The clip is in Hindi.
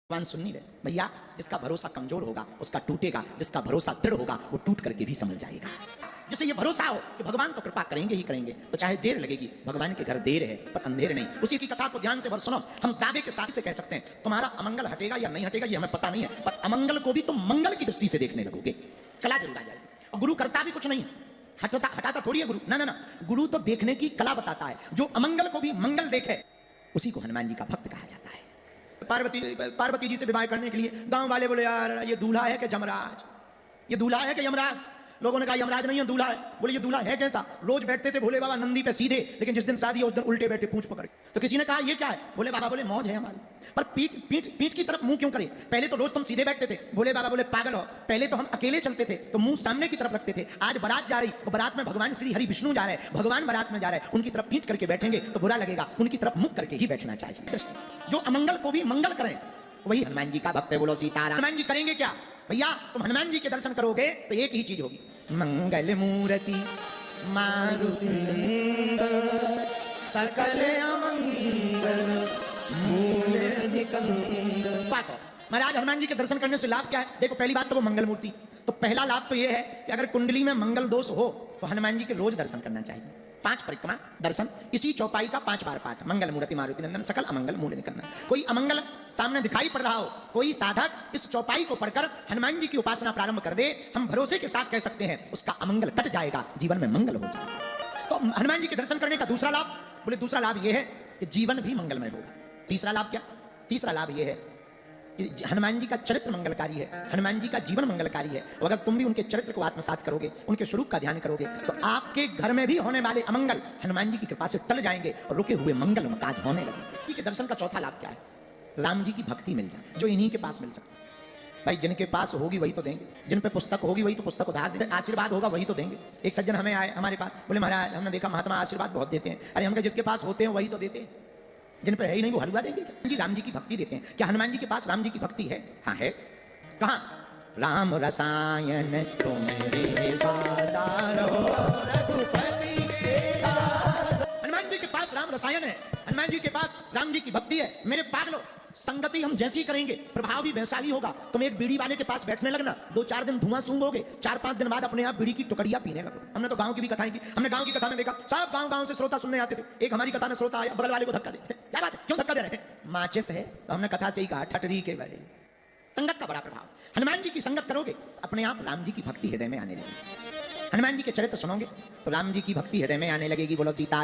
भगवान सुन नहीं रहे भैया। जिसका भरोसा कमजोर होगा उसका टूटेगा, जिसका भरोसा दृढ़ होगा वो टूट करके भी समझ जाएगा। जैसे ये भरोसा हो कि भगवान तो कृपा करेंगे ही करेंगे, तो चाहे देर लगेगी, भगवान के घर देर है पर अंधेर नहीं। उसी की कथा को ध्यान से भर सुनो। हम दावे के साथ से कह सकते हैं तुम्हारा अमंगल हटेगा या नहीं हटेगा ये हमें पता नहीं है, पर अमंगल को भी तुम मंगल की दृष्टि से देखने लगोगे, कला जरूर आ जाएगी। और गुरु करता भी कुछ नहीं है, हटाता थोड़ी है गुरु। ना ना ना, गुरु तो देखने की कला बताता है। जो अमंगल को भी मंगल देखे उसी को हनुमान जी का भक्त कहा जाता है। पार्वती जी से विवाह करने के लिए गांव वाले बोले यार ये दूल्हा है कि जमराज, ये दूल्हा है कि यमराज। लोगों ने कहा यमराज नहीं है दूल्हा है। बोले ये दूल्हा है कैसा? रोज बैठते थे भोले बाबा नंदी पे सीधे, लेकिन जिस दिन शादी उस दिन उल्टे बैठे पूंछ पकड़। तो किसी ने कहा ये क्या है? बोले बाबा बोले मौज है हमारी। पर पीठ की तरफ मुंह क्यों करे? पहले तो रोज तुम सीधे बैठते थे। भोले बाबा बोले पागल हो, पहले तो हम अकेले चलते थे तो मुंह सामने की तरफ रखते थे। आज बारात जा रही और बारात में भगवान श्री हरि विष्णु जा रहे हैं, भगवान बारात में जा रहे हैं, उनकी तरफ पीठ करके बैठेंगे तो बुरा लगेगा, उनकी तरफ मुख करके ही बैठना चाहिए। जो अमंगल को भी मंगल करें वही हनुमान जी का भक्त है। बोलो सीताराम। हनुमान जी करेंगे क्या भैया? तुम हनुमान जी के दर्शन करोगे तो एक ही चीज होगी, मंगल मूर्ति मारुति सकल अमंगल मूल पाको। महाराज हनुमान जी के दर्शन करने से लाभ क्या है? देखो पहली बात तो वो मंगल मूर्ति, तो पहला लाभ तो ये है कि अगर कुंडली में मंगल दोष हो तो हनुमान जी के रोज दर्शन करना चाहिए। 5 परिक्रमा दर्शन, इसी चौपाई का 5 बार पाठ, मंगल मूर्ति मारुति नंदन सकल अमंगल मूल निकंदन। कोई अमंगल सामने दिखाई पड़ रहा हो, कोई साधक इस चौपाई को पढ़कर हनुमान जी की उपासना प्रारंभ कर दे, हम भरोसे के साथ कह सकते हैं उसका अमंगल कट जाएगा, जीवन में मंगल हो जाएगा। तो हनुमान जी के दर्शन करने का दूसरा लाभ, बोले दूसरा लाभ यह है कि जीवन भी मंगलमय होगा। तीसरा लाभ क्या? तीसरा लाभ यह है हनुमान जी का चरित्र मंगलकारी है, हनुमान जी का जीवन मंगलकारी है। अगर तुम भी उनके चरित्र को आत्मसात करोगे, उनके स्वरूप का ध्यान करोगे तो आपके घर में भी होने वाले अमंगल हनुमान जी की कृपा से टल जाएंगे और रुके हुए मंगल काज होने लगेंगे। के दर्शन का चौथा लाभ क्या है? राम जी की भक्ति मिल जाए, जो इन्हीं के पास मिल सकती है। भाई जिनके पास होगी वही तो देंगे, जिन पे पुस्तक होगी वही तो पुस्तक उधार देंगे, आशीर्वाद होगा वही तो देंगे। एक सज्जन हमें आए हमारे पास, बोले महाराज हमने देखा महात्मा आशीर्वाद बहुत देते हैं। अरे हमके जिसके पास होते हैं वही तो देते हैं, जिन पर है ही नहीं वो हलवा देंगे क्या? जी राम जी की भक्ति देते हैं। क्या हनुमान जी के पास राम जी की भक्ति है? हाँ है। कहाँ? राम रसायन तो मेरे बादारो रघुपति के दास। हनुमान जी के पास राम रसायन है, हनुमान जी के पास राम जी की भक्ति है। मेरे पागलो, संगति हम जैसी करेंगे प्रभाव भी वैसा ही होगा। तुम एक बीड़ी वाले के पास बैठने लगना, 2-4 दिन धुआं सूंघोगे, 4-5 दिन बाद अपने आप बीड़ी की टुकड़ियां पीने लगो। हमने तो गांव की भी कथाएं की, हमने गांव की कथा में देखा सब गांव से श्रोता सुनने आते थे। एक हमारी कथा में श्रोता आया, बगल वाले को धक्का दे, क्या बात है क्यों धक्का दे रहे हैं? माचिस है। तो हमने कथा से ही कहा ठटरी के बारे। संगत का बड़ा प्रभाव। हनुमान जी की संगत करोगे अपने आप राम जी की भक्ति हृदय में आने लगेगी। हनुमान जी के चरित्र सुनोगे तो राम जी की भक्ति हृदय में आने लगेगी। बोलो सीता।